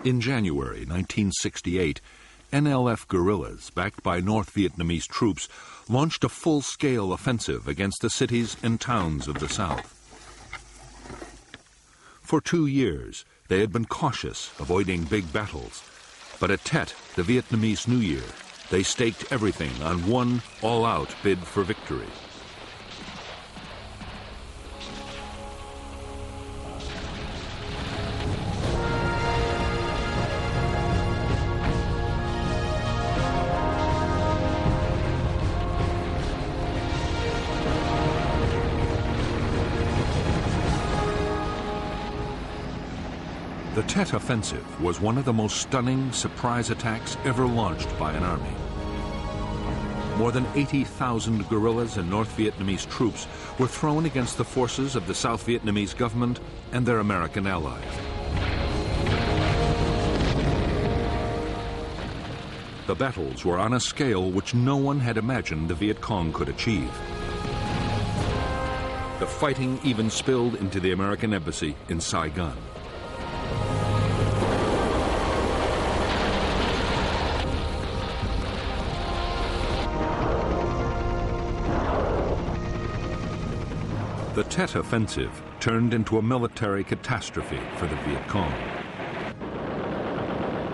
In January 1968, NLF guerrillas, backed by North Vietnamese troops, launched a full-scale offensive against the cities and towns of the South. For 2 years, they had been cautious, avoiding big battles. But at TET, the Vietnamese New Year, they staked everything on one all-out bid for victory. The Tet Offensive was one of the most stunning surprise attacks ever launched by an army. More than 80,000 guerrillas and North Vietnamese troops were thrown against the forces of the South Vietnamese government and their American allies. The battles were on a scale which no one had imagined the Viet Cong could achieve. The fighting even spilled into the American embassy in Saigon. The Tet Offensive turned into a military catastrophe for the Viet Cong.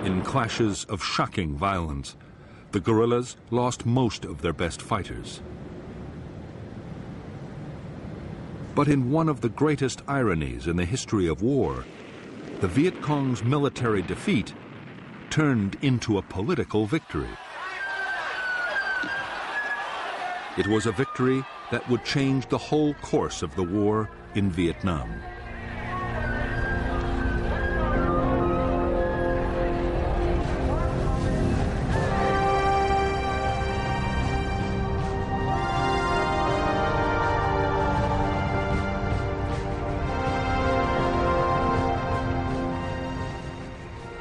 In clashes of shocking violence, the guerrillas lost most of their best fighters. But in one of the greatest ironies in the history of war, the Viet Cong's military defeat turned into a political victory. It was a victory that would change the whole course of the war in Vietnam.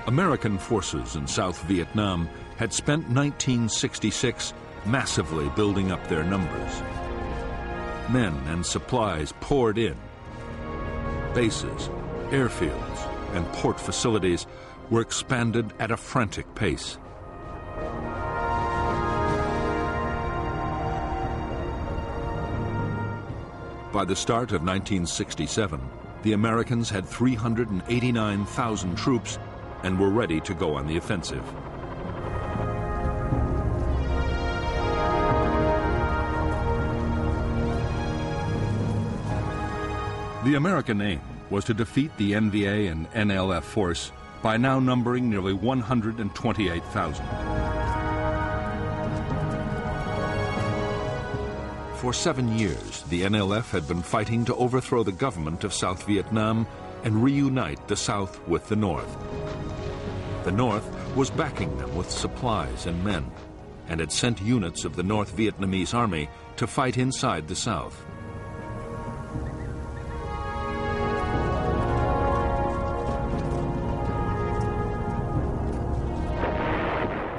American forces in South Vietnam had spent 1966 massively building up their numbers. Men and supplies poured in. Bases, airfields, and port facilities were expanded at a frantic pace. By the start of 1967, the Americans had 389,000 troops and were ready to go on the offensive. The American aim was to defeat the NVA and NLF force by now numbering nearly 128,000. For 7 years, the NLF had been fighting to overthrow the government of South Vietnam and reunite the South with the North. The North was backing them with supplies and men, and had sent units of the North Vietnamese army to fight inside the South.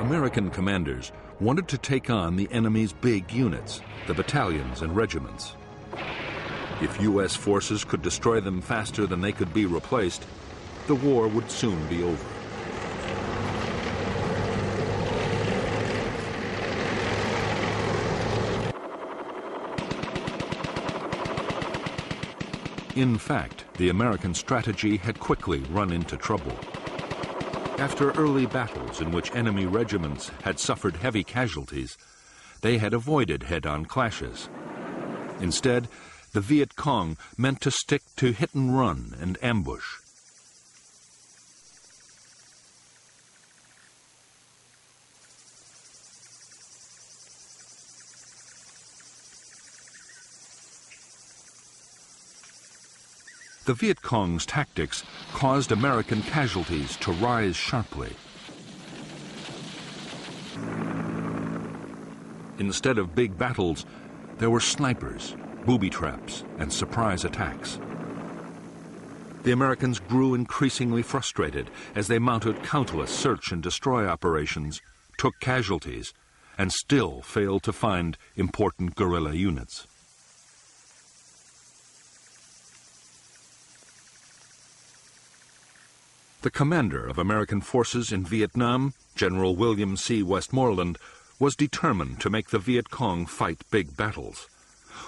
American commanders wanted to take on the enemy's big units, the battalions and regiments. If U.S. forces could destroy them faster than they could be replaced, the war would soon be over. In fact, the American strategy had quickly run into trouble. After early battles in which enemy regiments had suffered heavy casualties, they had avoided head-on clashes. Instead, the Viet Cong meant to stick to hit and run and ambush. The Viet Cong's tactics caused American casualties to rise sharply. Instead of big battles, there were snipers, booby traps, and surprise attacks. The Americans grew increasingly frustrated as they mounted countless search and destroy operations, took casualties, and still failed to find important guerrilla units. The commander of American forces in Vietnam, General William C. Westmoreland, was determined to make the Viet Cong fight big battles.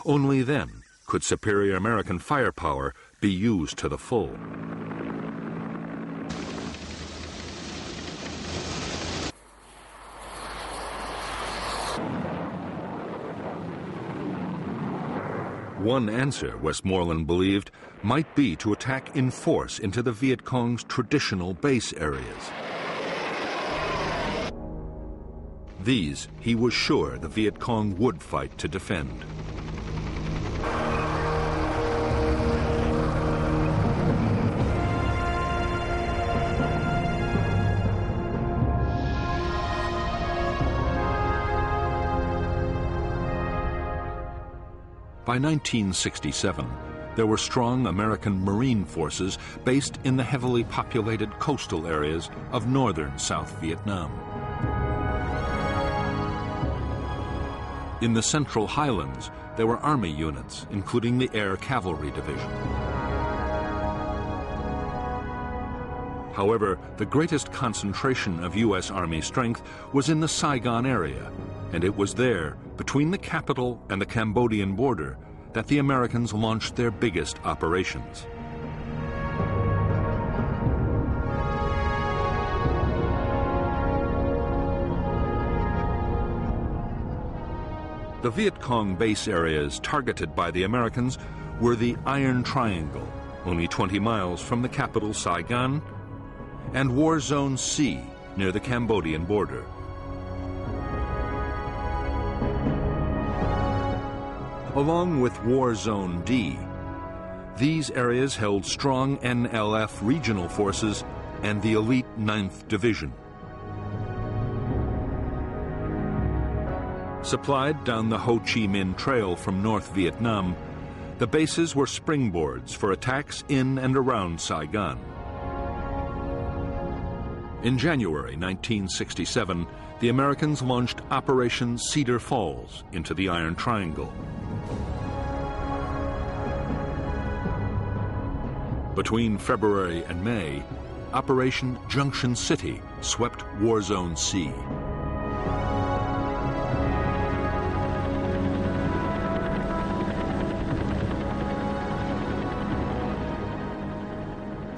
Only then could superior American firepower be used to the full. One answer, Westmoreland believed, might be to attack in force into the Viet Cong's traditional base areas. These, he was sure the Viet Cong would fight to defend. By 1967, there were strong American Marine forces based in the heavily populated coastal areas of northern South Vietnam. In the Central Highlands, there were Army units, including the Air Cavalry Division. However, the greatest concentration of U.S. Army strength was in the Saigon area, and it was there, between the capital and the Cambodian border, that the Americans launched their biggest operations. The Viet Cong base areas targeted by the Americans were the Iron Triangle, only 20 miles from the capital Saigon, and War Zone C, near the Cambodian border. Along with War Zone D, these areas held strong NLF regional forces and the elite 9th Division. Supplied down the Ho Chi Minh Trail from North Vietnam, the bases were springboards for attacks in and around Saigon. In January 1967, the Americans launched Operation Cedar Falls into the Iron Triangle. Between February and May, Operation Junction City swept War Zone C.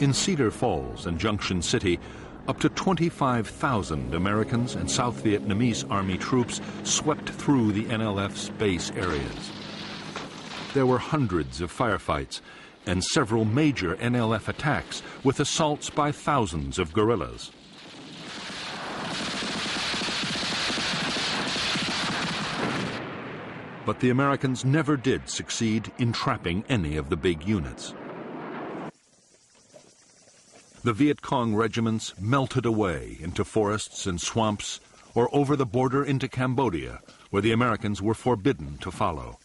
In Cedar Falls and Junction City, up to 25,000 Americans and South Vietnamese Army troops swept through the NLF's base areas. There were hundreds of firefights and several major NLF attacks with assaults by thousands of guerrillas. But the Americans never did succeed in trapping any of the big units. The Viet Cong regiments melted away into forests and swamps or over the border into Cambodia, where the Americans were forbidden to follow.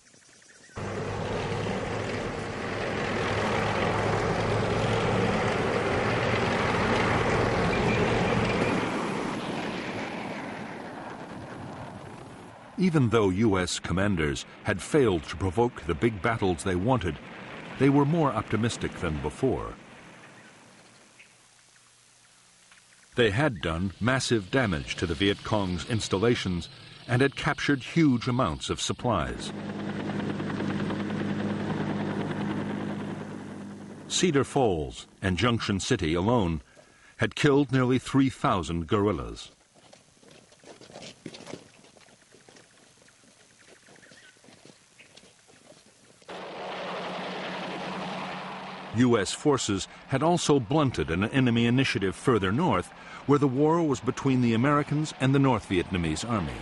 Even though U.S. commanders had failed to provoke the big battles they wanted, they were more optimistic than before. They had done massive damage to the Viet Cong's installations and had captured huge amounts of supplies. Cedar Falls and Junction City alone had killed nearly 3,000 guerrillas. U.S. forces had also blunted an enemy initiative further north, where the war was between the Americans and the North Vietnamese Army.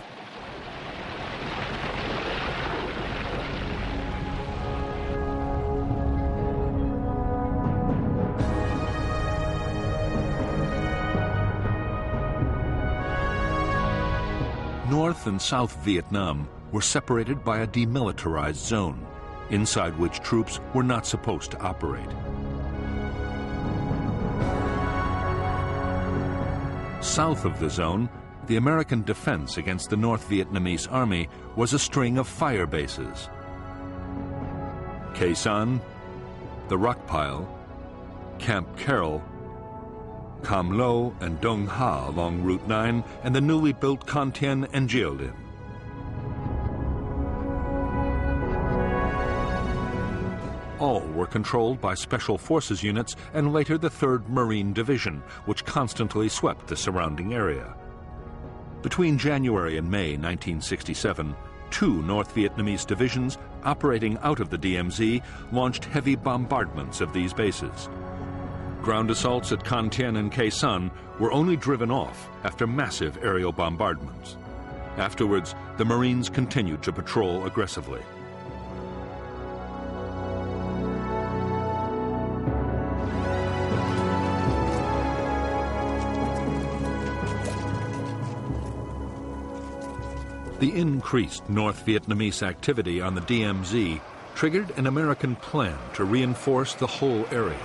North and South Vietnam were separated by a demilitarized zone, inside which troops were not supposed to operate. South of the zone, the American defense against the North Vietnamese Army was a string of fire bases. Khe Sanh, the Rock Pile, Camp Carroll, Cam Lo and Dong Ha along Route 9, and the newly built Can Tien and Jiaolin. All were controlled by Special Forces units and later the 3rd Marine Division, which constantly swept the surrounding area. Between January and May 1967, 2 North Vietnamese divisions operating out of the DMZ launched heavy bombardments of these bases. Ground assaults at Can Tien and Khe Sanh were only driven off after massive aerial bombardments. Afterwards, the Marines continued to patrol aggressively. The increased North Vietnamese activity on the DMZ triggered an American plan to reinforce the whole area.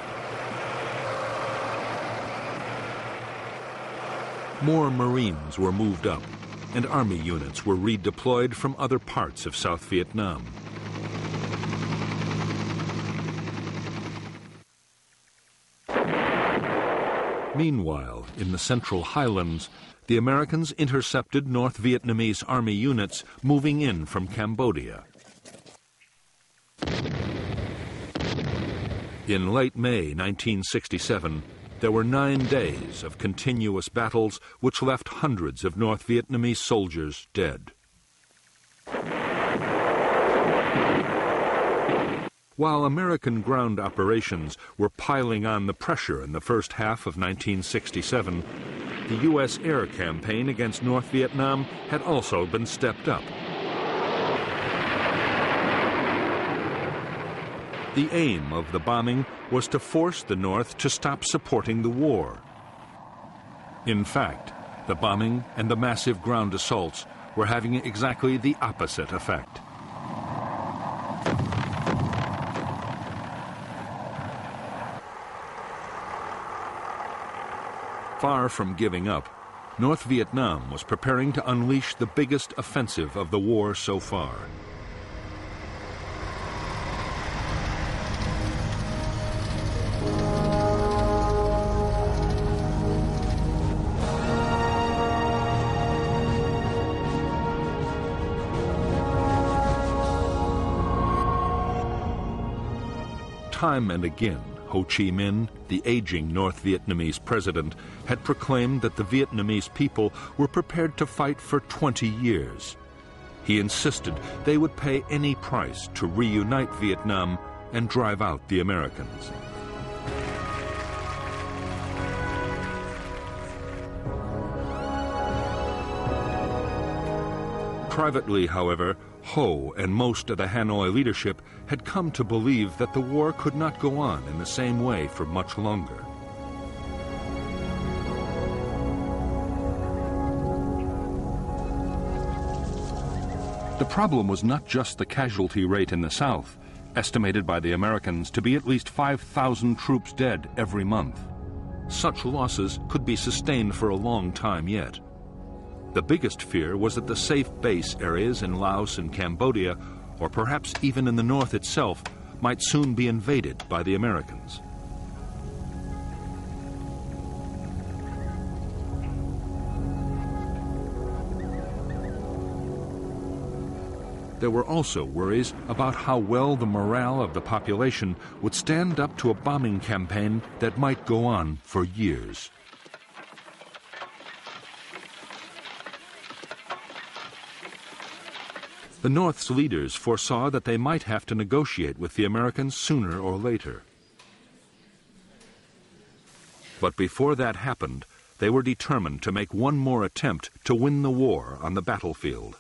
More Marines were moved up, and Army units were redeployed from other parts of South Vietnam. Meanwhile, in the Central Highlands, the Americans intercepted North Vietnamese Army units moving in from Cambodia. In late May 1967, there were 9 days of continuous battles which left hundreds of North Vietnamese soldiers dead. While American ground operations were piling on the pressure in the first half of 1967, the U.S. air campaign against North Vietnam had also been stepped up. The aim of the bombing was to force the North to stop supporting the war. In fact, the bombing and the massive ground assaults were having exactly the opposite effect. Far from giving up, North Vietnam was preparing to unleash the biggest offensive of the war so far. Time and again, Ho Chi Minh, the aging North Vietnamese president, had proclaimed that the Vietnamese people were prepared to fight for 20 years. He insisted they would pay any price to reunite Vietnam and drive out the Americans. Privately, however, Ho and most of the Hanoi leadership had come to believe that the war could not go on in the same way for much longer. The problem was not just the casualty rate in the South, estimated by the Americans to be at least 5,000 troops dead every month. Such losses could be sustained for a long time yet. The biggest fear was that the safe base areas in Laos and Cambodia, or perhaps even in the north itself, might soon be invaded by the Americans. There were also worries about how well the morale of the population would stand up to a bombing campaign that might go on for years. The North's leaders foresaw that they might have to negotiate with the Americans sooner or later. But before that happened, they were determined to make one more attempt to win the war on the battlefield.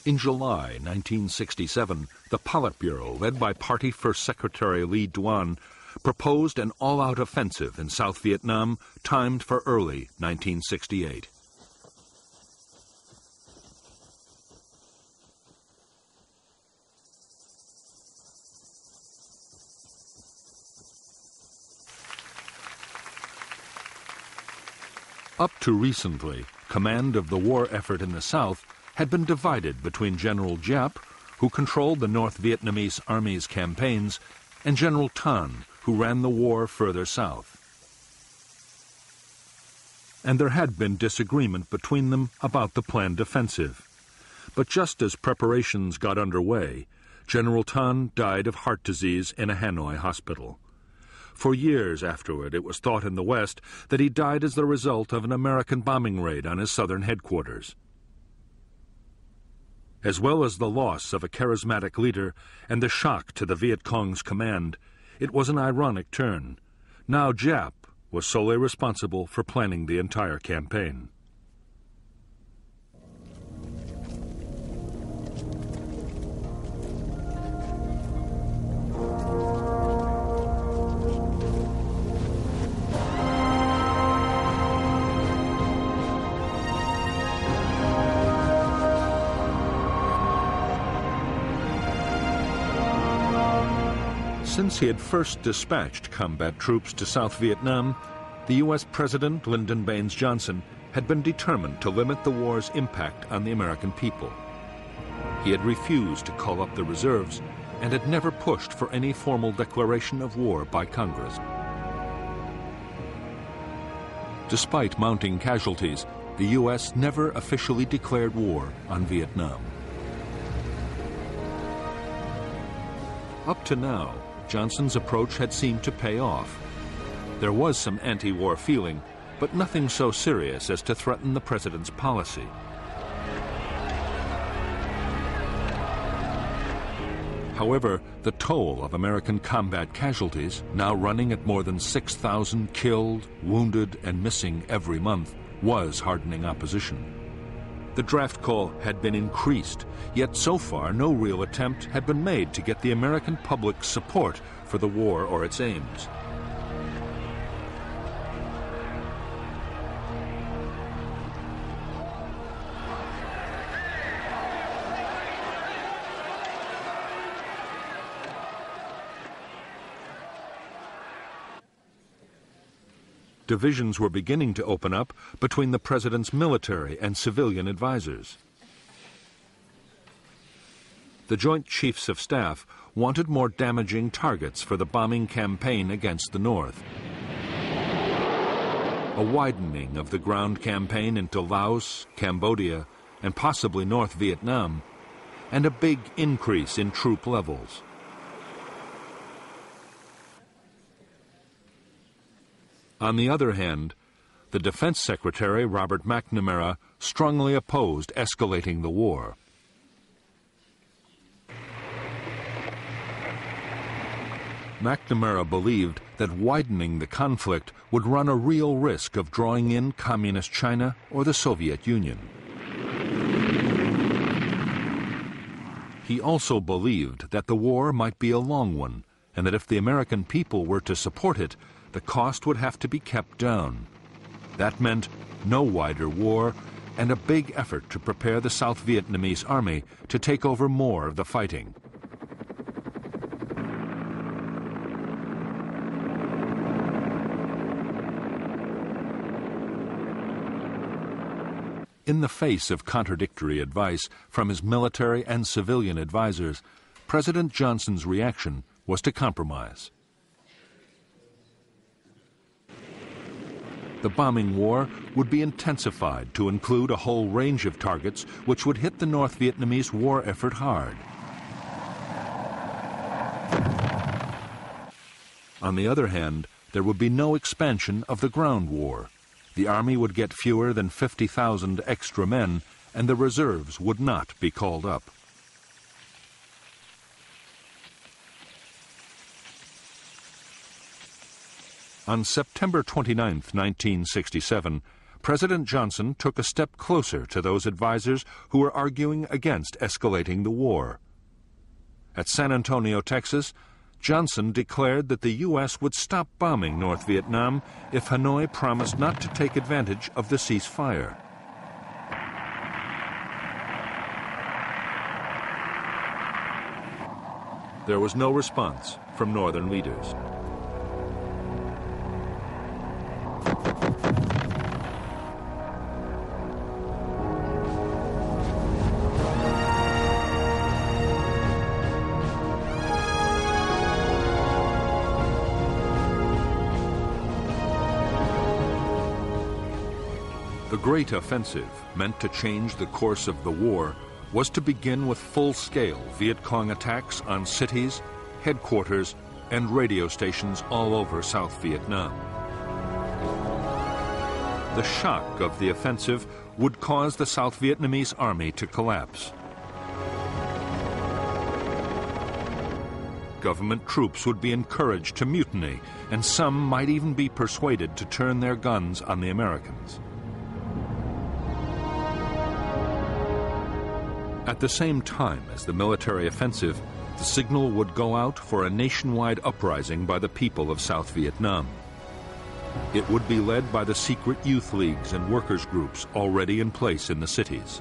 In July 1967, the Politburo, led by Party First Secretary Lee Duan, proposed an all-out offensive in South Vietnam timed for early 1968. Up to recently, command of the war effort in the South had been divided between General Giap, who controlled the North Vietnamese Army's campaigns, and General Tan, who who ran the war further south. And there had been disagreement between them about the planned offensive. But just as preparations got underway, General Tan died of heart disease in a Hanoi hospital. For years afterward, it was thought in the West that he died as the result of an American bombing raid on his southern headquarters. As well as the loss of a charismatic leader and the shock to the Viet Cong's command, it was an ironic turn. Now Giap was solely responsible for planning the entire campaign. Since he had first dispatched combat troops to South Vietnam, the U.S. President Lyndon Baines Johnson had been determined to limit the war's impact on the American people. He had refused to call up the reserves and had never pushed for any formal declaration of war by Congress. Despite mounting casualties, the U.S. never officially declared war on Vietnam. Up to now, Johnson's approach had seemed to pay off. There was some anti-war feeling, but nothing so serious as to threaten the president's policy. However, the toll of American combat casualties, now running at more than 6,000 killed, wounded, and missing every month, was hardening opposition. The draft call had been increased, yet so far no real attempt had been made to get the American public's support for the war or its aims. Divisions were beginning to open up between the president's military and civilian advisors. The Joint Chiefs of Staff wanted more damaging targets for the bombing campaign against the North. A widening of the ground campaign into Laos, Cambodia, and possibly North Vietnam, and a big increase in troop levels. On the other hand, the Defense Secretary, Robert McNamara, strongly opposed escalating the war. McNamara believed that widening the conflict would run a real risk of drawing in Communist China or the Soviet Union. He also believed that the war might be a long one, and that if the American people were to support it, the cost would have to be kept down. That meant no wider war and a big effort to prepare the South Vietnamese army to take over more of the fighting. In the face of contradictory advice from his military and civilian advisors, President Johnson's reaction was to compromise. The bombing war would be intensified to include a whole range of targets which would hit the North Vietnamese war effort hard. On the other hand, there would be no expansion of the ground war. The army would get fewer than 50,000 extra men, and the reserves would not be called up. On September 29, 1967, President Johnson took a step closer to those advisors who were arguing against escalating the war. At San Antonio, Texas, Johnson declared that the U.S. would stop bombing North Vietnam if Hanoi promised not to take advantage of the ceasefire. There was no response from Northern leaders. Great Offensive, meant to change the course of the war, was to begin with full-scale Viet Cong attacks on cities, headquarters, and radio stations all over South Vietnam. The shock of the offensive would cause the South Vietnamese army to collapse. Government troops would be encouraged to mutiny, and some might even be persuaded to turn their guns on the Americans. At the same time as the military offensive, the signal would go out for a nationwide uprising by the people of South Vietnam. It would be led by the secret youth leagues and workers' groups already in place in the cities.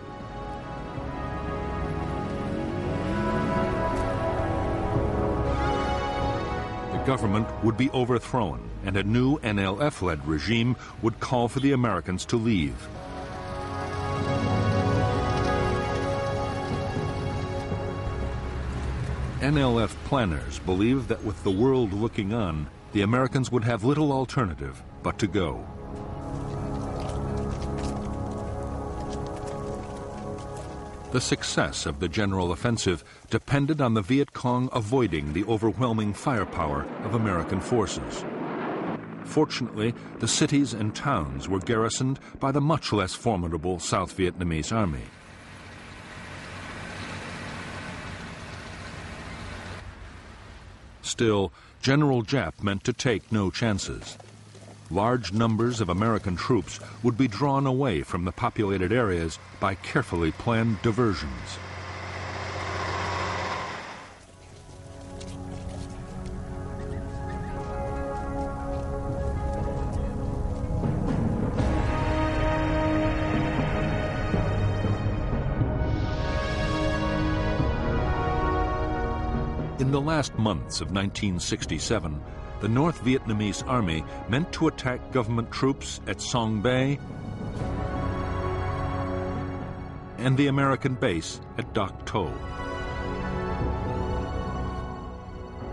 The government would be overthrown, and a new NLF-led regime would call for the Americans to leave. NLF planners believed that with the world looking on, the Americans would have little alternative but to go. The success of the general offensive depended on the Viet Cong avoiding the overwhelming firepower of American forces. Fortunately, the cities and towns were garrisoned by the much less formidable South Vietnamese army. Still, General Giap meant to take no chances. Large numbers of American troops would be drawn away from the populated areas by carefully planned diversions. In the last months of 1967, the North Vietnamese army meant to attack government troops at Song Bay and the American base at Dak To.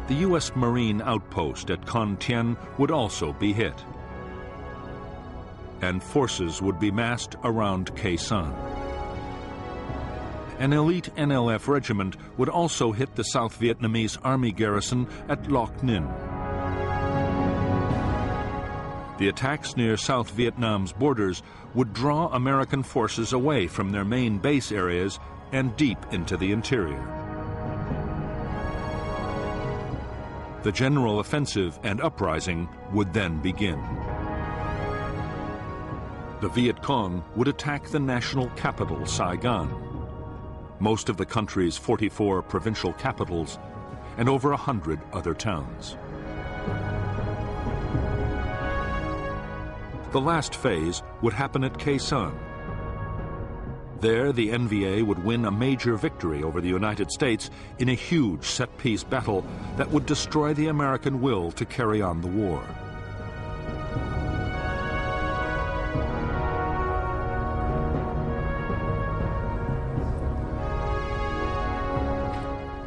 The U.S. Marine outpost at Con Thien would also be hit, and forces would be massed around Khe Sanh. An elite NLF regiment would also hit the South Vietnamese army garrison at Loc Ninh. The attacks near South Vietnam's borders would draw American forces away from their main base areas and deep into the interior. The general offensive and uprising would then begin. The Viet Cong would attack the national capital, Saigon, most of the country's 44 provincial capitals, and over 100 other towns. The last phase would happen at Khe Sanh. There, the NVA would win a major victory over the United States in a huge set-piece battle that would destroy the American will to carry on the war.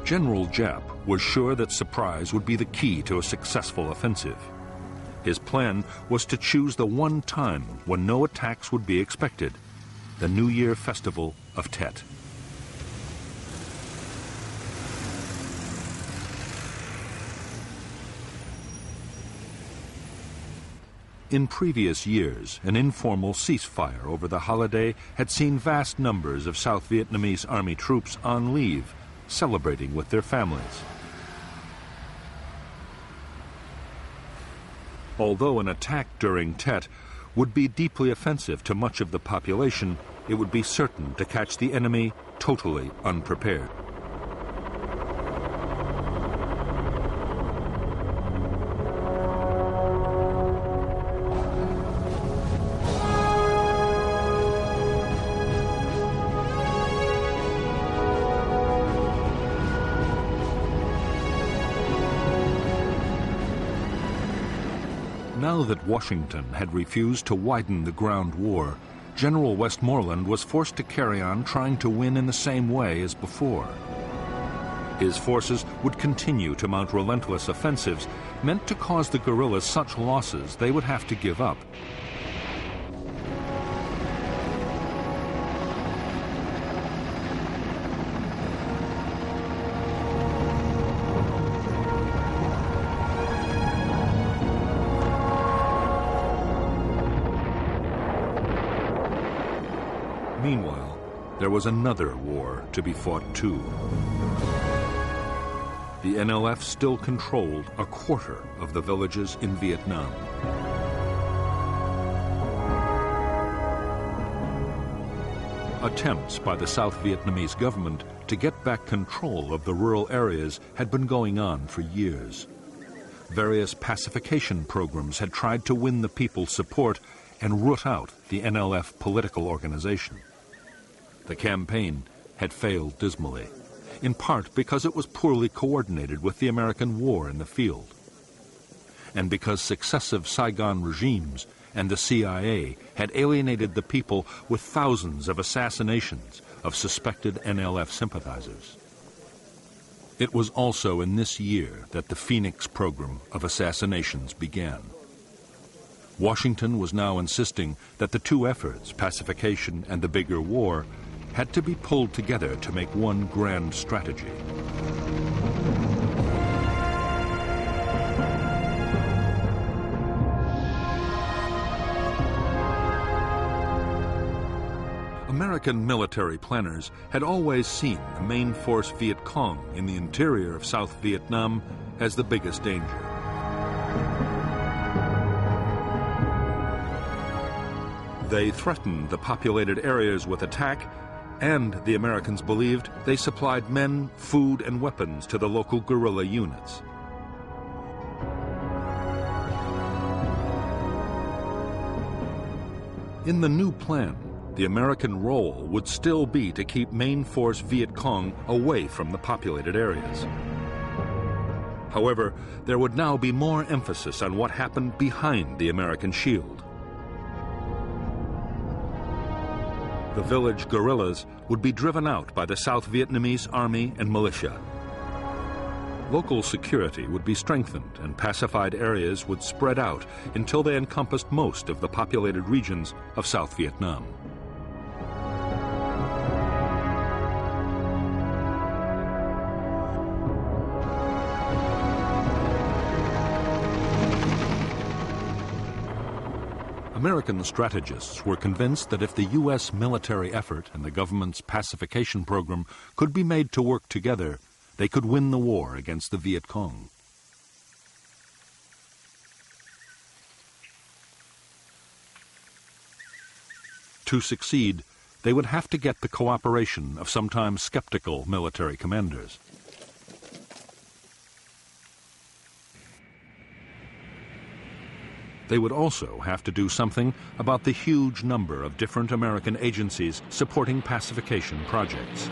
General Giap was sure that surprise would be the key to a successful offensive. His plan was to choose the one time when no attacks would be expected, the New Year festival of TET. In previous years, an informal ceasefire over the holiday had seen vast numbers of South Vietnamese army troops on leave, celebrating with their families. Although an attack during TET would be deeply offensive to much of the population, it would be certain to catch the enemy totally unprepared. Now that Washington had refused to widen the ground war, General Westmoreland was forced to carry on trying to win in the same way as before. His forces would continue to mount relentless offensives meant to cause the guerrillas such losses they would have to give up. Meanwhile, there was another war to be fought too. The NLF still controlled a quarter of the villages in Vietnam. Attempts by the South Vietnamese government to get back control of the rural areas had been going on for years. Various pacification programs had tried to win the people's support and root out the NLF political organization. The campaign had failed dismally, in part because it was poorly coordinated with the American war in the field, and because successive Saigon regimes and the CIA had alienated the people with thousands of assassinations of suspected NLF sympathizers. It was also in this year that the Phoenix program of assassinations began. Washington was now insisting that the two efforts, pacification and the bigger war, had to be pulled together to make one grand strategy. American military planners had always seen the main force Viet Cong in the interior of South Vietnam as the biggest danger. They threatened the populated areas with attack, and the Americans believed they supplied men, food, and weapons to the local guerrilla units. In the new plan, the American role would still be to keep main force Viet Cong away from the populated areas. However, there would now be more emphasis on what happened behind the American shield. The village guerrillas would be driven out by the South Vietnamese army and militia. Local security would be strengthened and pacified areas would spread out until they encompassed most of the populated regions of South Vietnam. American strategists were convinced that if the U.S. military effort and the government's pacification program could be made to work together, they could win the war against the Viet Cong. To succeed, they would have to get the cooperation of sometimes skeptical military commanders. They would also have to do something about the huge number of different American agencies supporting pacification projects.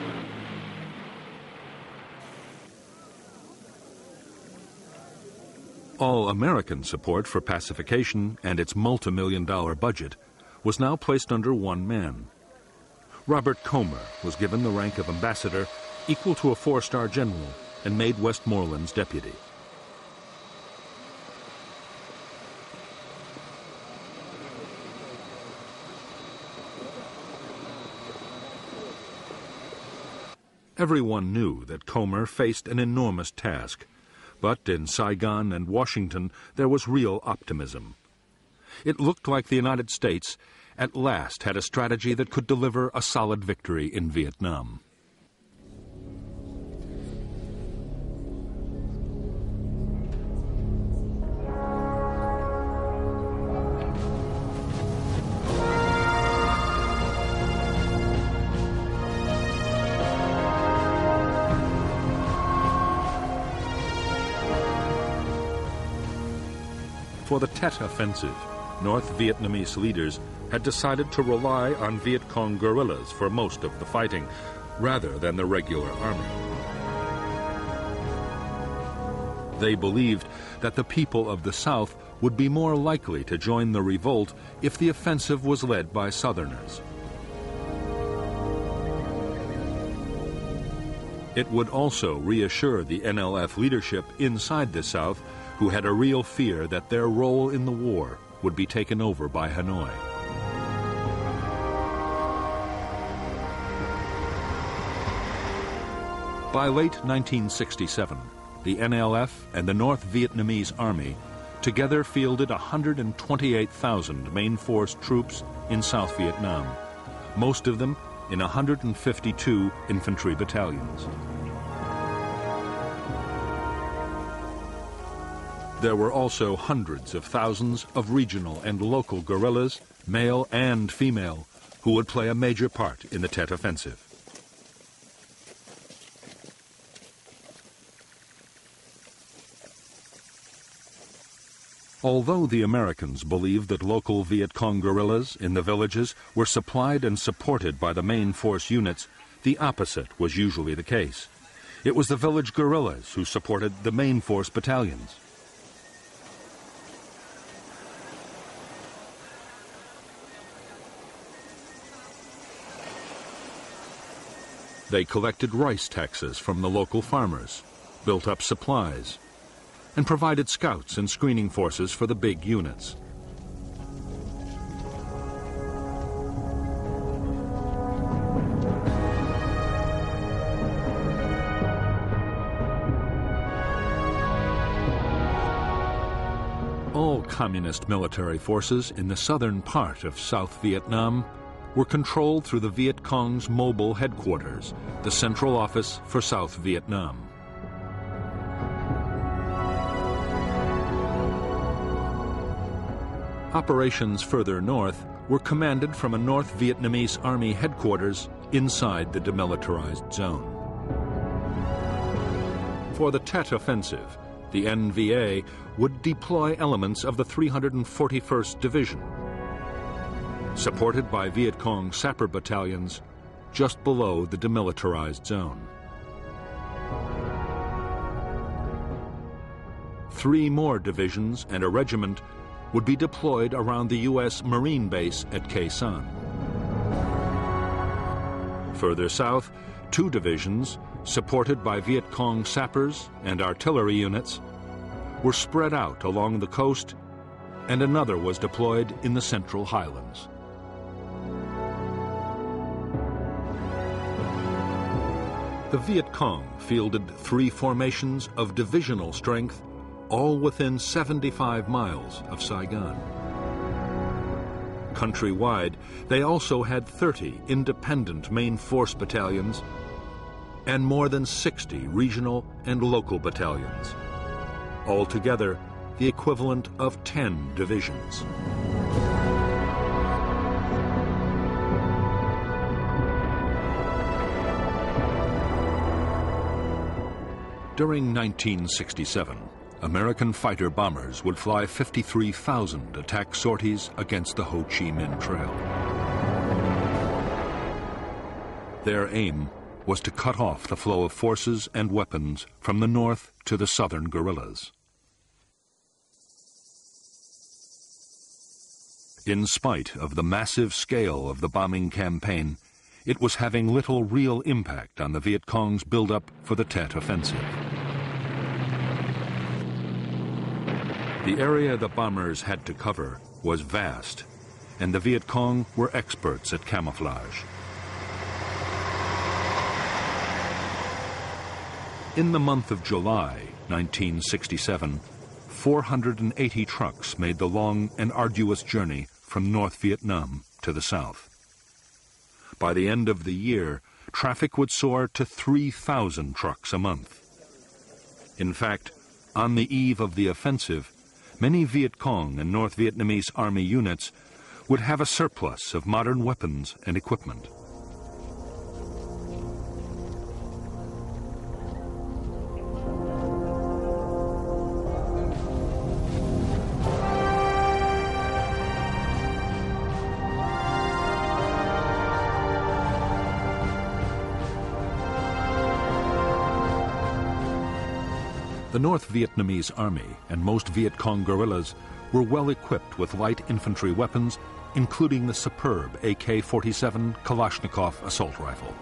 All American support for pacification and its multi-million-dollar budget was now placed under one man. Robert Comer was given the rank of ambassador, equal to a 4-star general, and made Westmoreland's deputy. Everyone knew that Comer faced an enormous task, but in Saigon and Washington there was real optimism. It looked like the United States at last had a strategy that could deliver a solid victory in Vietnam. For the TET offensive, North Vietnamese leaders had decided to rely on Viet Cong guerrillas for most of the fighting, rather than the regular army. They believed that the people of the South would be more likely to join the revolt if the offensive was led by Southerners. It would also reassure the NLF leadership inside the South, who had a real fear that their role in the war would be taken over by Hanoi. By late 1967, the NLF and the North Vietnamese Army together fielded 128,000 main force troops in South Vietnam, most of them in 152 infantry battalions. There were also hundreds of thousands of regional and local guerrillas, male and female, who would play a major part in the Tet Offensive. Although the Americans believed that local Viet Cong guerrillas in the villages were supplied and supported by the main force units, the opposite was usually the case. It was the village guerrillas who supported the main force battalions. They collected rice taxes from the local farmers, built up supplies, and provided scouts and screening forces for the big units. All communist military forces in the southern part of South Vietnam were controlled through the Viet Cong's mobile headquarters, the Central Office for South Vietnam. Operations further north were commanded from a North Vietnamese Army headquarters inside the demilitarized zone. For the Tet Offensive, the NVA would deploy elements of the 341st Division, supported by Viet Cong sapper battalions just below the demilitarized zone. 3 more divisions and a regiment would be deployed around the U.S. Marine base at Khe Sanh. Further south, 2 divisions, supported by Viet Cong sappers and artillery units, were spread out along the coast, and another was deployed in the Central Highlands. The Viet Cong fielded 3 formations of divisional strength, all within 75 miles of Saigon. Countrywide, they also had 30 independent main force battalions and more than 60 regional and local battalions. Altogether, the equivalent of 10 divisions. During 1967, American fighter bombers would fly 53,000 attack sorties against the Ho Chi Minh Trail. Their aim was to cut off the flow of forces and weapons from the north to the southern guerrillas. In spite of the massive scale of the bombing campaign, it was having little real impact on the Viet Cong's buildup for the Tet Offensive. The area the bombers had to cover was vast, and the Viet Cong were experts at camouflage. In the month of July 1967, 480 trucks made the long and arduous journey from North Vietnam to the south. By the end of the year, traffic would soar to 3,000 trucks a month. In fact, on the eve of the offensive, many Viet Cong and North Vietnamese Army units would have a surplus of modern weapons and equipment. The North Vietnamese Army and most Viet Cong guerrillas were well equipped with light infantry weapons, including the superb AK-47 Kalashnikov assault rifle.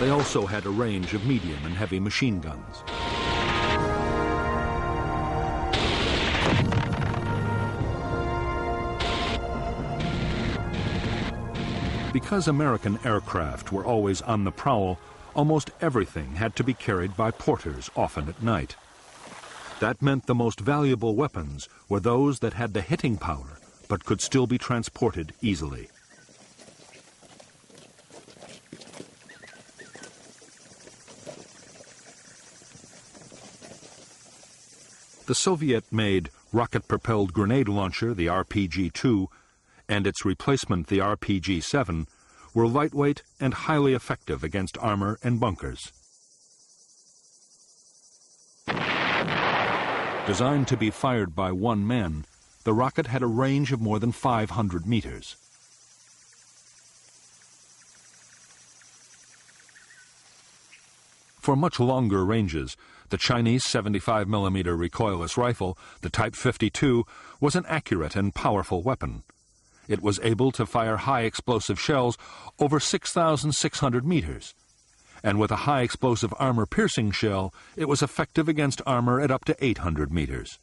They also had a range of medium and heavy machine guns. Because American aircraft were always on the prowl, almost everything had to be carried by porters, often at night. That meant the most valuable weapons were those that had the hitting power but could still be transported easily. The Soviet-made rocket-propelled grenade launcher, the RPG-2, and its replacement, the RPG-7, were lightweight and highly effective against armor and bunkers. Designed to be fired by one man, the rocket had a range of more than 500 meters. For much longer ranges, the Chinese 75mm recoilless rifle, the Type 52, was an accurate and powerful weapon. It was able to fire high-explosive shells over 6,600 meters. And with a high-explosive armor-piercing shell, it was effective against armor at up to 800 meters.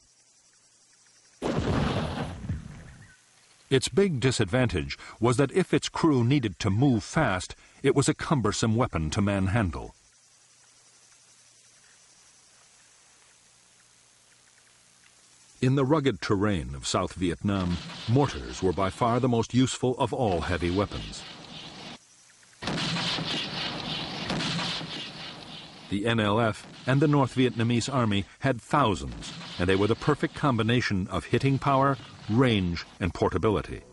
Its big disadvantage was that if its crew needed to move fast, it was a cumbersome weapon to manhandle. In the rugged terrain of South Vietnam, mortars were by far the most useful of all heavy weapons. The NLF and the North Vietnamese Army had thousands, and they were the perfect combination of hitting power, range, and portability.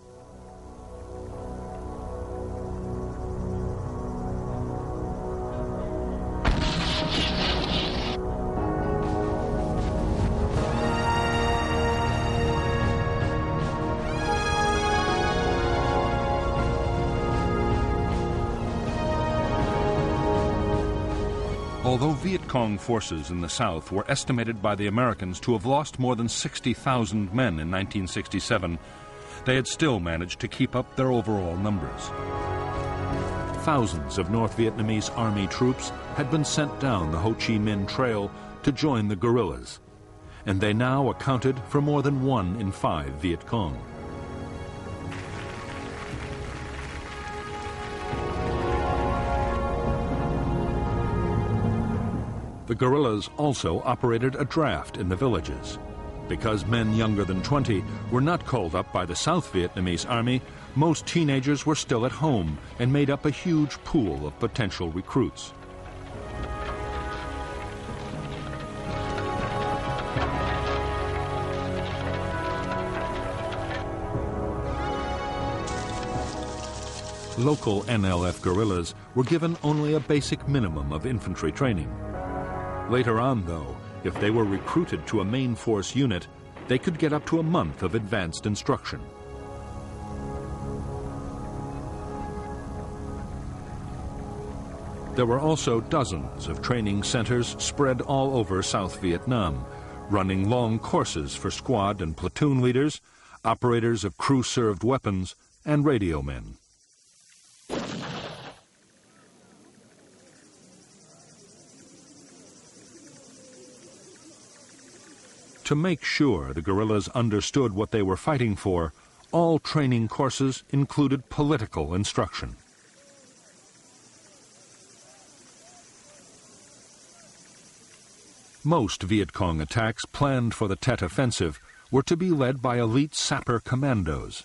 Although Viet Cong forces in the South were estimated by the Americans to have lost more than 60,000 men in 1967, they had still managed to keep up their overall numbers. Thousands of North Vietnamese Army troops had been sent down the Ho Chi Minh Trail to join the guerrillas, and they now accounted for more than 1 in 5 Viet Cong. The guerrillas also operated a draft in the villages. Because men younger than 20 were not called up by the South Vietnamese Army, most teenagers were still at home and made up a huge pool of potential recruits. Local NLF guerrillas were given only a basic minimum of infantry training. Later on, though, if they were recruited to a main force unit, they could get up to a month of advanced instruction. There were also dozens of training centers spread all over South Vietnam, running long courses for squad and platoon leaders, operators of crew-served weapons, and radio men. To make sure the guerrillas understood what they were fighting for, all training courses included political instruction. Most Viet Cong attacks planned for the TET offensive were to be led by elite sapper commandos.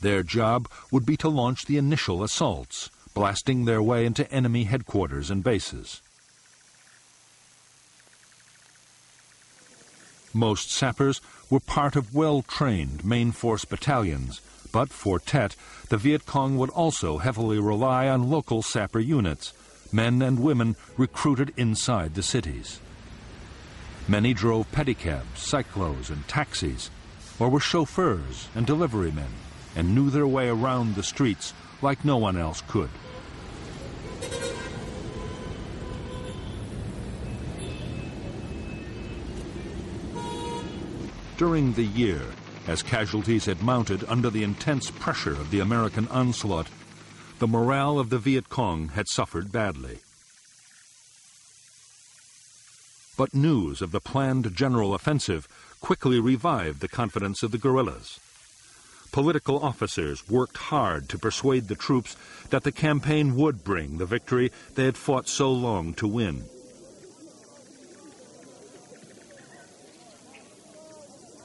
Their job would be to launch the initial assaults, blasting their way into enemy headquarters and bases. Most sappers were part of well-trained main force battalions, but for TET, the Viet Cong would also heavily rely on local sapper units, men and women recruited inside the cities. Many drove pedicabs, cyclos, and taxis, or were chauffeurs and delivery men, and knew their way around the streets like no one else could. During the year, as casualties had mounted under the intense pressure of the American onslaught, the morale of the Viet Cong had suffered badly. But news of the planned general offensive quickly revived the confidence of the guerrillas. Political officers worked hard to persuade the troops that the campaign would bring the victory they had fought so long to win.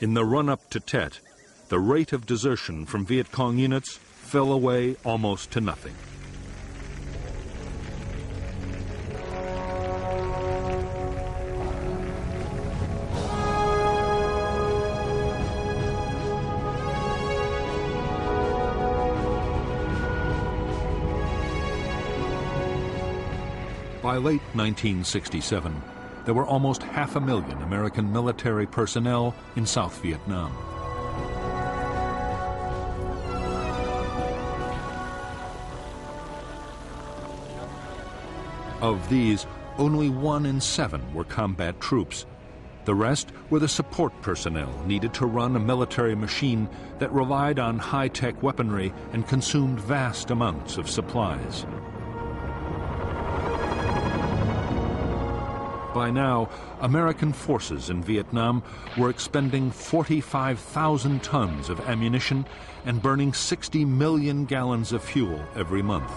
In the run-up to TET, the rate of desertion from Viet Cong units fell away almost to nothing. By late 1967, there were almost 500,000 American military personnel in South Vietnam. Of these, only 1 in 7 were combat troops. The rest were the support personnel needed to run a military machine that relied on high-tech weaponry and consumed vast amounts of supplies. By now, American forces in Vietnam were expending 45,000 tons of ammunition and burning 60 million gallons of fuel every month.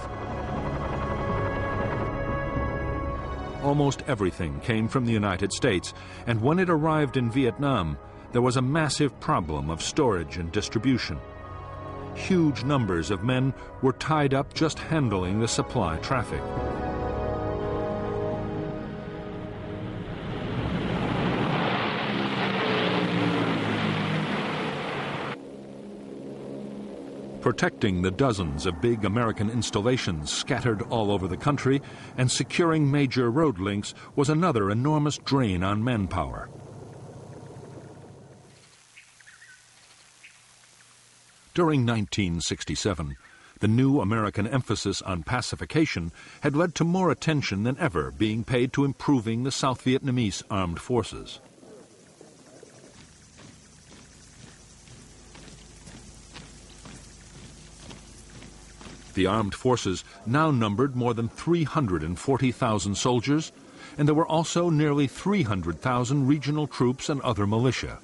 Almost everything came from the United States, and when it arrived in Vietnam, there was a massive problem of storage and distribution. Huge numbers of men were tied up just handling the supply traffic. Protecting the dozens of big American installations scattered all over the country and securing major road links was another enormous drain on manpower. During 1967, the new American emphasis on pacification had led to more attention than ever being paid to improving the South Vietnamese armed forces. The armed forces now numbered more than 340,000 soldiers, and there were also nearly 300,000 regional troops and other militia.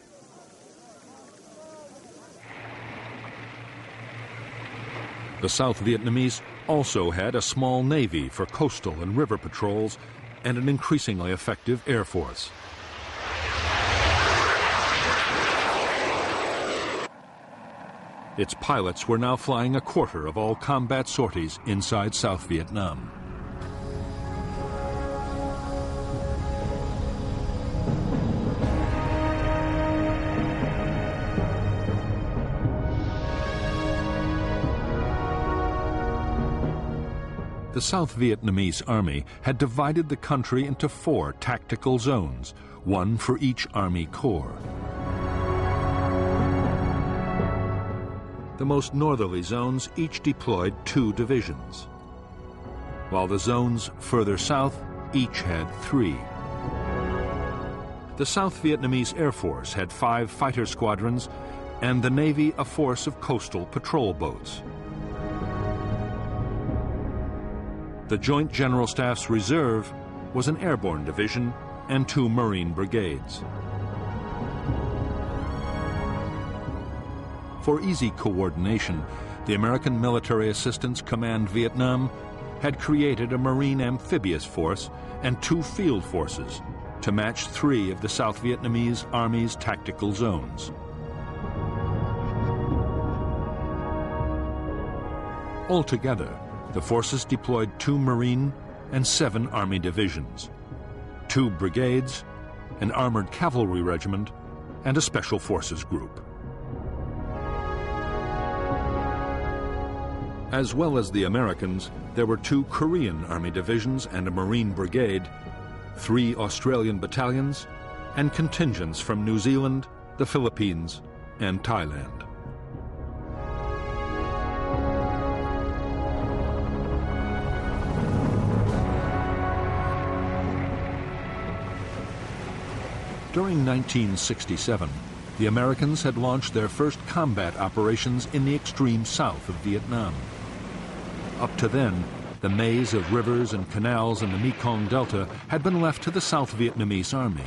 The South Vietnamese also had a small navy for coastal and river patrols and an increasingly effective air force. Its pilots were now flying a quarter of all combat sorties inside South Vietnam. The South Vietnamese Army had divided the country into 4 tactical zones, one for each Army Corps. The most northerly zones each deployed 2 divisions, while the zones further south each had 3. The South Vietnamese Air Force had 5 fighter squadrons and the Navy a force of coastal patrol boats. The Joint General Staff's reserve was an airborne division and 2 Marine brigades. For easy coordination, the American Military Assistance Command Vietnam had created a Marine amphibious force and 2 field forces to match 3 of the South Vietnamese Army's tactical zones. Altogether, the forces deployed 2 Marine and 7 Army divisions, 2 brigades, an armored cavalry regiment, and a special forces group. As well as the Americans, there were 2 Korean Army divisions and a Marine brigade, 3 Australian battalions, and contingents from New Zealand, the Philippines, and Thailand. During 1967, the Americans had launched their first combat operations in the extreme south of Vietnam. Up to then, the maze of rivers and canals in the Mekong Delta had been left to the South Vietnamese Army.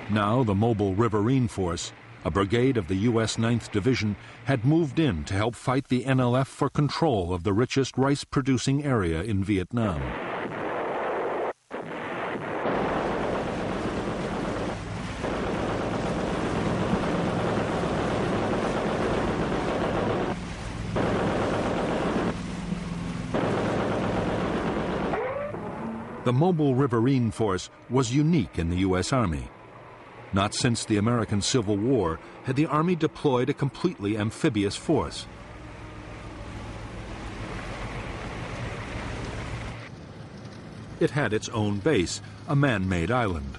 Now the mobile Riverine Force, a brigade of the U.S. 9th Division, had moved in to help fight the NLF for control of the richest rice-producing area in Vietnam. The mobile riverine force was unique in the U.S. Army. Not since the American Civil War had the Army deployed a completely amphibious force. It had its own base, a man-made island.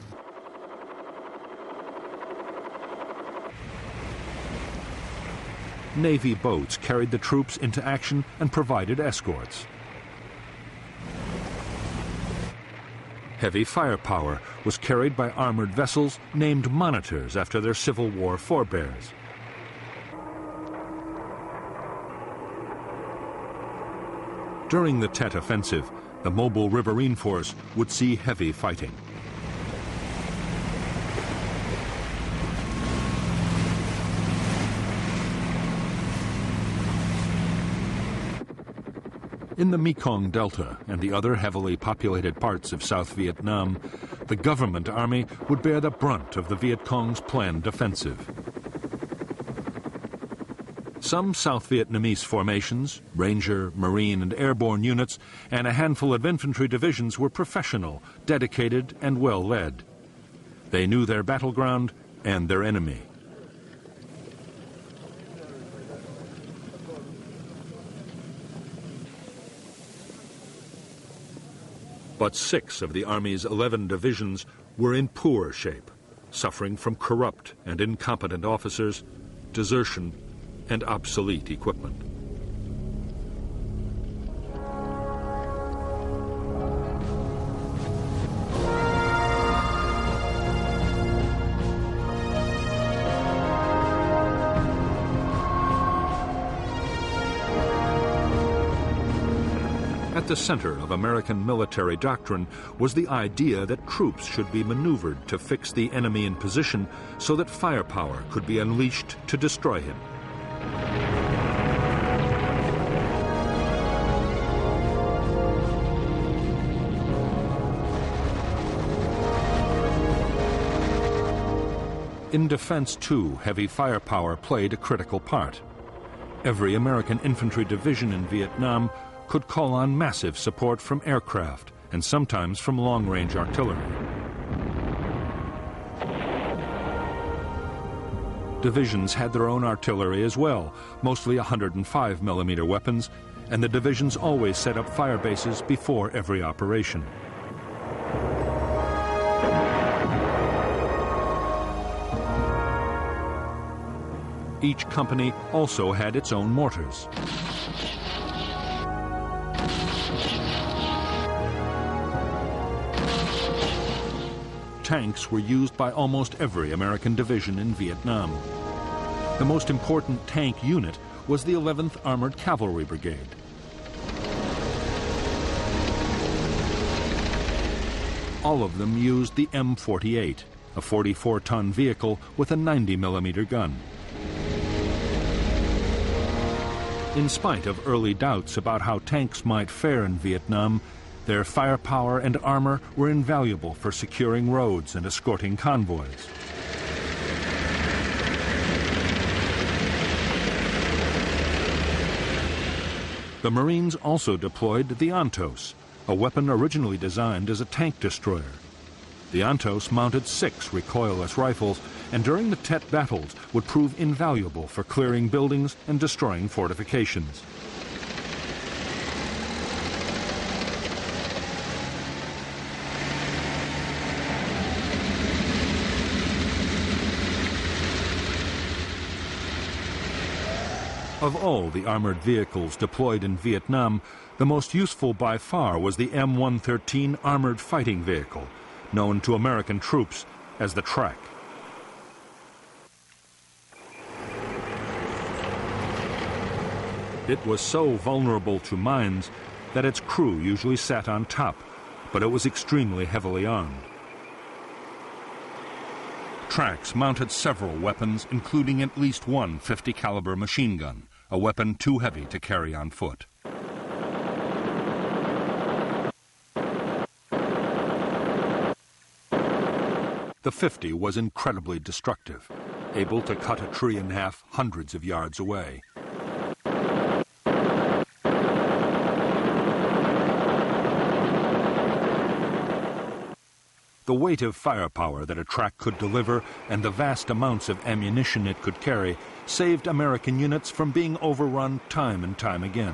Navy boats carried the troops into action and provided escorts. Heavy firepower was carried by armored vessels named monitors after their Civil War forebears. During the TET offensive, the mobile riverine force would see heavy fighting. In the Mekong Delta and the other heavily populated parts of South Vietnam, the government army would bear the brunt of the Viet Cong's planned offensive. Some South Vietnamese formations, Ranger, Marine, and airborne units, and a handful of infantry divisions were professional, dedicated, and well led. They knew their battleground and their enemy. But 6 of the Army's 11 divisions were in poor shape, suffering from corrupt and incompetent officers, desertion, and obsolete equipment. At the center of American military doctrine was the idea that troops should be maneuvered to fix the enemy in position so that firepower could be unleashed to destroy him. In defense, too, heavy firepower played a critical part. Every American infantry division in Vietnam could call on massive support from aircraft and sometimes from long-range artillery. Divisions had their own artillery as well, mostly 105mm weapons, and the divisions always set up fire bases before every operation. Each company also had its own mortars. Tanks were used by almost every American division in Vietnam. The most important tank unit was the 11th Armored Cavalry Brigade. All of them used the M48, a 44-ton vehicle with a 90mm gun. In spite of early doubts about how tanks might fare in Vietnam, their firepower and armor were invaluable for securing roads and escorting convoys. The Marines also deployed the Ontos, a weapon originally designed as a tank destroyer. The Ontos mounted 6 recoilless rifles and during the TET battles would prove invaluable for clearing buildings and destroying fortifications. Of all the armored vehicles deployed in Vietnam, the most useful by far was the M113 Armored Fighting Vehicle, known to American troops as the Track. It was so vulnerable to mines that its crew usually sat on top, but it was extremely heavily armed. Tracks mounted several weapons, including at least one 50-caliber machine gun, a weapon too heavy to carry on foot. The 50 was incredibly destructive, able to cut a tree in half hundreds of yards away. The weight of firepower that a track could deliver and the vast amounts of ammunition it could carry saved American units from being overrun time and time again.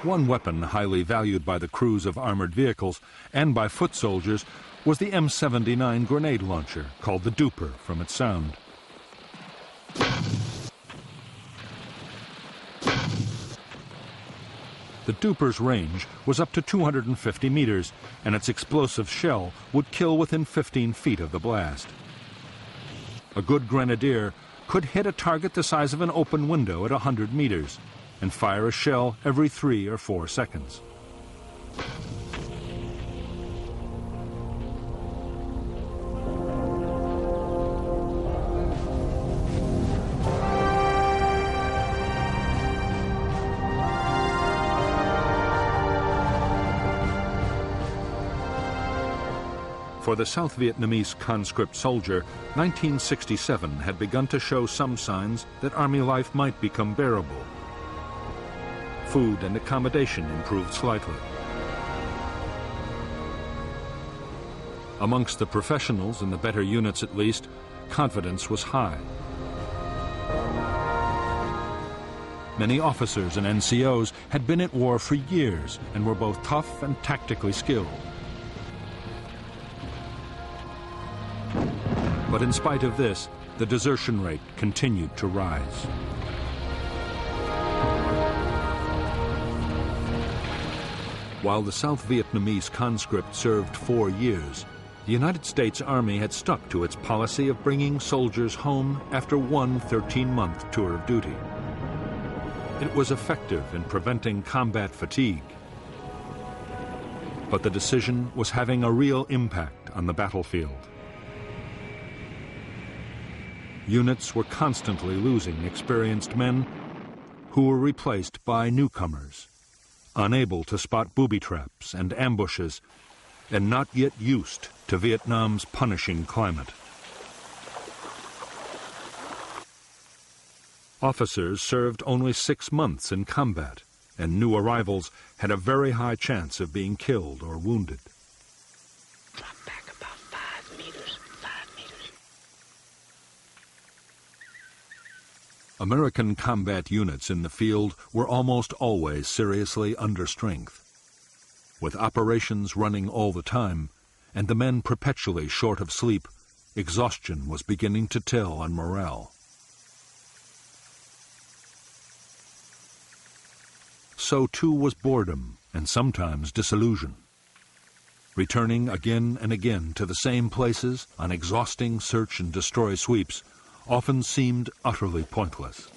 One weapon highly valued by the crews of armored vehicles and by foot soldiers was the M79 grenade launcher, called the Duper from its sound. The Duper's range was up to 250 meters, and its explosive shell would kill within 15 feet of the blast. A good grenadier could hit a target the size of an open window at 100 meters and fire a shell every 3 or 4 seconds. For the South Vietnamese conscript soldier, 1967 had begun to show some signs that army life might become bearable. Food and accommodation improved slightly. Amongst the professionals, in the better units at least, confidence was high. Many officers and NCOs had been at war for years and were both tough and tactically skilled. But in spite of this, the desertion rate continued to rise. While the South Vietnamese conscript served 4 years, the United States Army had stuck to its policy of bringing soldiers home after one 13-month tour of duty. It was effective in preventing combat fatigue. But the decision was having a real impact on the battlefield. Units were constantly losing experienced men who were replaced by newcomers, unable to spot booby traps and ambushes, and not yet used to Vietnam's punishing climate. Officers served only 6 months in combat, and new arrivals had a very high chance of being killed or wounded. Drop back about 5 meters, 5 meters. American combat units in the field were almost always seriously under strength. With operations running all the time, and the men perpetually short of sleep, exhaustion was beginning to tell on morale. So too was boredom and sometimes disillusion. Returning again and again to the same places on exhausting search and destroy sweeps often seemed utterly pointless.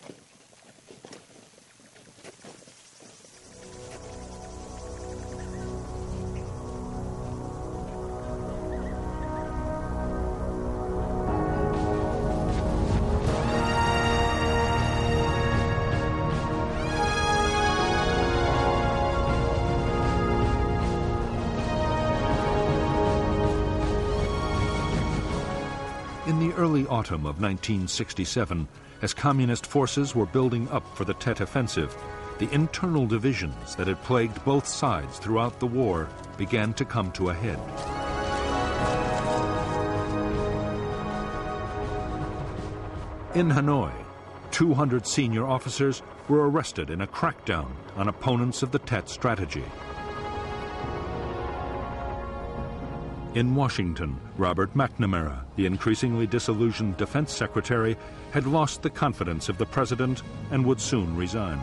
In the early autumn of 1967, as communist forces were building up for the TET offensive, the internal divisions that had plagued both sides throughout the war began to come to a head. In Hanoi, 200 senior officers were arrested in a crackdown on opponents of the TET strategy. In Washington, Robert McNamara, the increasingly disillusioned Defense Secretary, had lost the confidence of the president and would soon resign.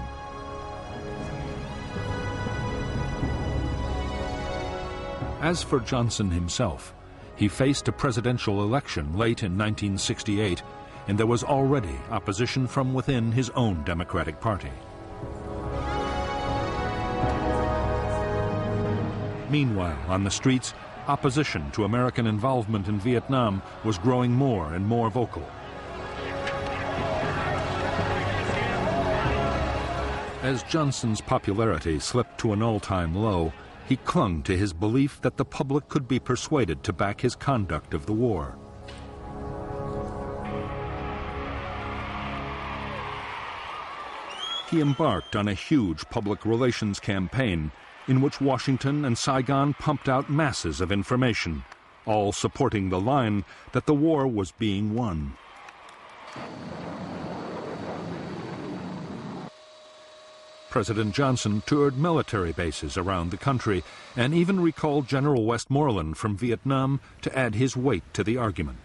As for Johnson himself, he faced a presidential election late in 1968, and there was already opposition from within his own Democratic Party. Meanwhile, on the streets, opposition to American involvement in Vietnam was growing more and more vocal. As Johnson's popularity slipped to an all-time low, he clung to his belief that the public could be persuaded to back his conduct of the war. he embarked on a huge public relations campaign in which Washington and Saigon pumped out masses of information, all supporting the line that the war was being won. President Johnson toured military bases around the country and even recalled General Westmoreland from Vietnam to add his weight to the argument.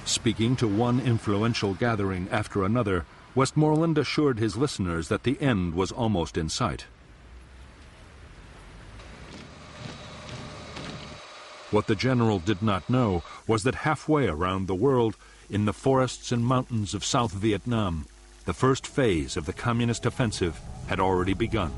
Speaking to one influential gathering after another, Westmoreland assured his listeners that the end was almost in sight. What the general did not know was that halfway around the world, in the forests and mountains of South Vietnam, the first phase of the communist offensive had already begun.